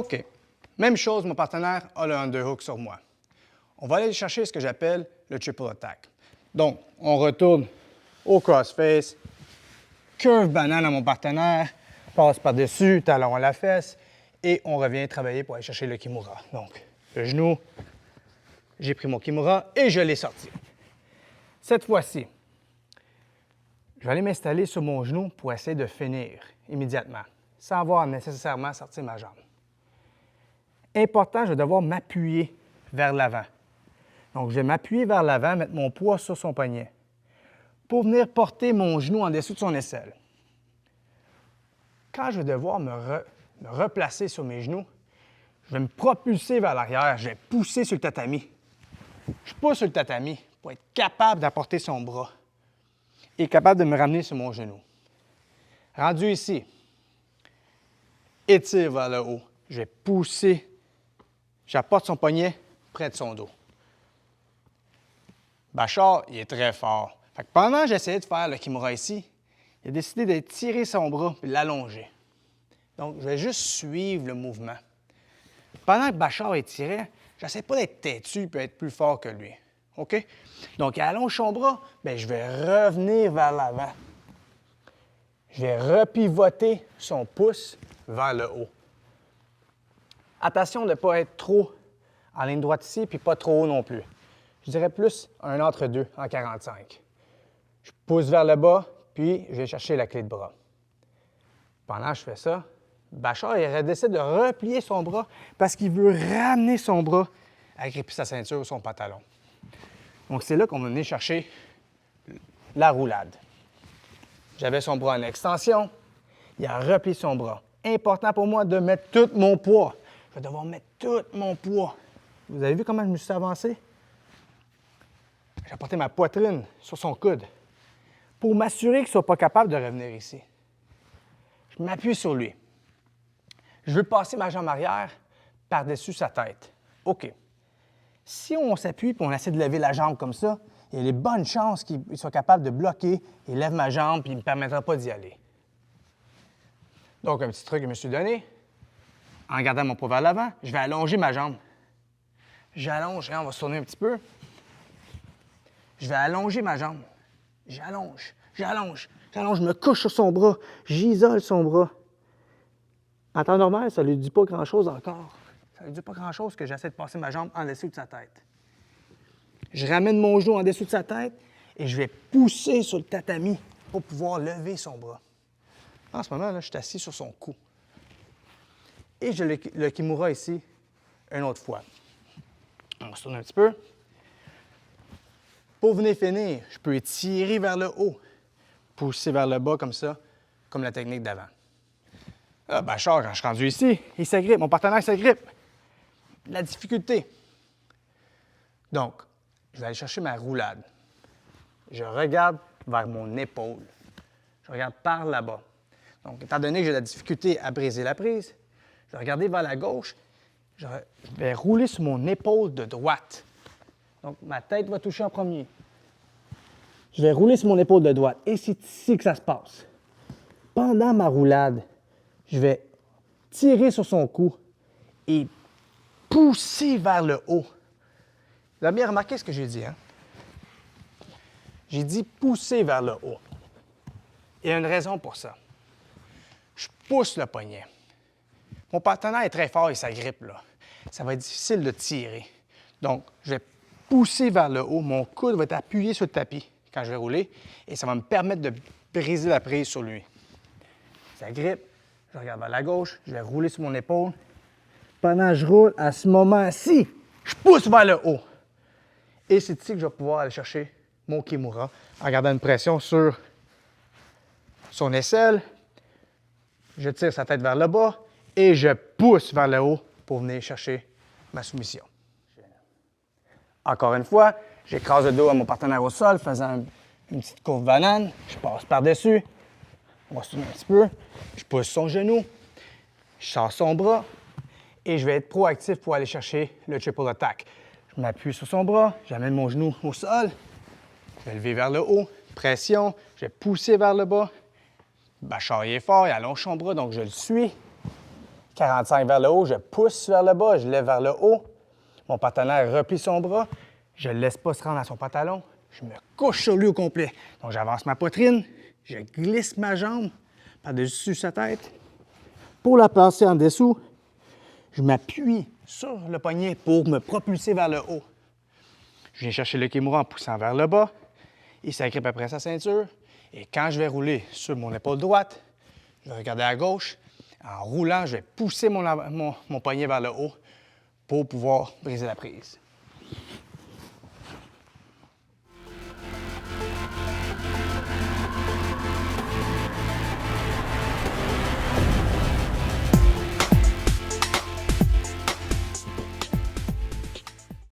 OK. Même chose, mon partenaire a le underhook sur moi. On va aller chercher ce que j'appelle le triple attack. Donc, on retourne au crossface, curve banane à mon partenaire, passe par-dessus, talon à la fesse, et on revient travailler pour aller chercher le kimura. Donc, le genou, j'ai pris mon kimura et je l'ai sorti. Cette fois-ci, je vais aller m'installer sur mon genou pour essayer de finir immédiatement, sans avoir nécessairement sorti ma jambe. Important, je vais devoir m'appuyer vers l'avant. Donc, je vais m'appuyer vers l'avant, mettre mon poids sur son poignet pour venir porter mon genou en dessous de son aisselle. Quand je vais devoir me replacer sur mes genoux, je vais me propulser vers l'arrière, je vais pousser sur le tatami. Je pousse sur le tatami pour être capable d'apporter son bras et capable de me ramener sur mon genou. Rendu ici, étire vers le haut. Je vais pousser, j'apporte son poignet près de son dos. Bachar, il est très fort. Fait que pendant que j'essayais de faire le kimura ici, il a décidé de tirer son bras et l'allonger. Donc, je vais juste suivre le mouvement. Pendant que Bachar étirait, j'essaie pas d'être têtu et être plus fort que lui. OK? Donc, il allonge son bras, bien, je vais revenir vers l'avant. Je vais repivoter son pouce vers le haut. Attention de ne pas être trop en ligne droite ici, puis pas trop haut non plus. Je dirais plus un entre-deux en 45. Je pousse vers le bas, puis je vais chercher la clé de bras. Pendant que je fais ça, Bachar il décide de replier son bras parce qu'il veut ramener son bras à gripper sa ceinture ou son pantalon. Donc, c'est là qu'on va venir chercher la roulade. J'avais son bras en extension, il a replié son bras. Important pour moi de mettre tout mon poids. Je vais devoir mettre tout mon poids. Vous avez vu comment je me suis avancé? J'ai apporté ma poitrine sur son coude pour m'assurer qu'il ne soit pas capable de revenir ici. Je m'appuie sur lui. Je veux passer ma jambe arrière par-dessus sa tête. OK. Si on s'appuie et on essaie de lever la jambe comme ça, il y a des bonnes chances qu'il soit capable de bloquer, il lève ma jambe et il ne me permettra pas d'y aller. Donc, un petit truc que je me suis donné, en gardant mon poids vers l'avant, je vais allonger ma jambe. J'allonge, on va se tourner un petit peu. Je vais allonger ma jambe. J'allonge, je me couche sur son bras, j'isole son bras. En temps normal, ça ne lui dit pas grand-chose encore. Ça ne lui dit pas grand-chose que j'essaie de passer ma jambe en dessous de sa tête. Je ramène mon genou en dessous de sa tête et je vais pousser sur le tatami pour pouvoir lever son bras. En ce moment, là, je suis assis sur son cou. Et j'ai le kimura ici une autre fois. On se tourne un petit peu. Pour venir finir, je peux étirer vers le haut, pousser vers le bas comme ça, comme la technique d'avant. Là, Bachar, quand je suis rendu ici, il s'agrippe, mon partenaire s'agrippe. La difficulté. Donc, je vais aller chercher ma roulade. Je regarde vers mon épaule. Je regarde par là-bas. Donc, étant donné que j'ai la difficulté à briser la prise, je vais regarder vers la gauche. Je vais rouler sur mon épaule de droite. Donc, ma tête va toucher en premier. Je vais rouler sur mon épaule de droite. Et c'est ici que ça se passe. Pendant ma roulade, je vais tirer sur son cou et pousser vers le haut. Vous avez bien remarqué ce que j'ai dit, hein? J'ai dit pousser vers le haut. Il y a une raison pour ça. Je pousse le poignet. Mon partenaire est très fort et s'agrippe là. Ça va être difficile de tirer. Donc, je vais pousser vers le haut. Mon coude va être appuyé sur le tapis quand je vais rouler et ça va me permettre de briser la prise sur lui. Ça grippe. Je regarde vers la gauche. Je vais rouler sur mon épaule. Pendant que je roule, à ce moment-ci, je pousse vers le haut. Et c'est ici que je vais pouvoir aller chercher mon kimura en gardant une pression sur son aisselle. Je tire sa tête vers le bas et je pousse vers le haut pour venir chercher ma soumission. Encore une fois, j'écrase le dos à mon partenaire au sol, faisant une petite courbe banane. Je passe par-dessus. On va se tourner un petit peu. Je pousse son genou. Je sors son bras. Et je vais être proactif pour aller chercher le triple attack. Je m'appuie sur son bras. J'amène mon genou au sol. Je vais lever vers le haut. Pression. Je vais pousser vers le bas. Bachar est fort. Il allonge son bras, donc je le suis. 45 vers le haut, je pousse vers le bas, je lève vers le haut. Mon partenaire replie son bras, je ne laisse pas se rendre à son pantalon, je me couche sur lui au complet. Donc j'avance ma poitrine, je glisse ma jambe par-dessus sa tête. Pour la passer en dessous, je m'appuie sur le poignet pour me propulser vers le haut. Je viens chercher le kimura en poussant vers le bas. Il s'agrippe après sa ceinture. Et quand je vais rouler sur mon épaule droite, je vais regarder à gauche. En roulant, je vais pousser mon poignet vers le haut pour pouvoir briser la prise.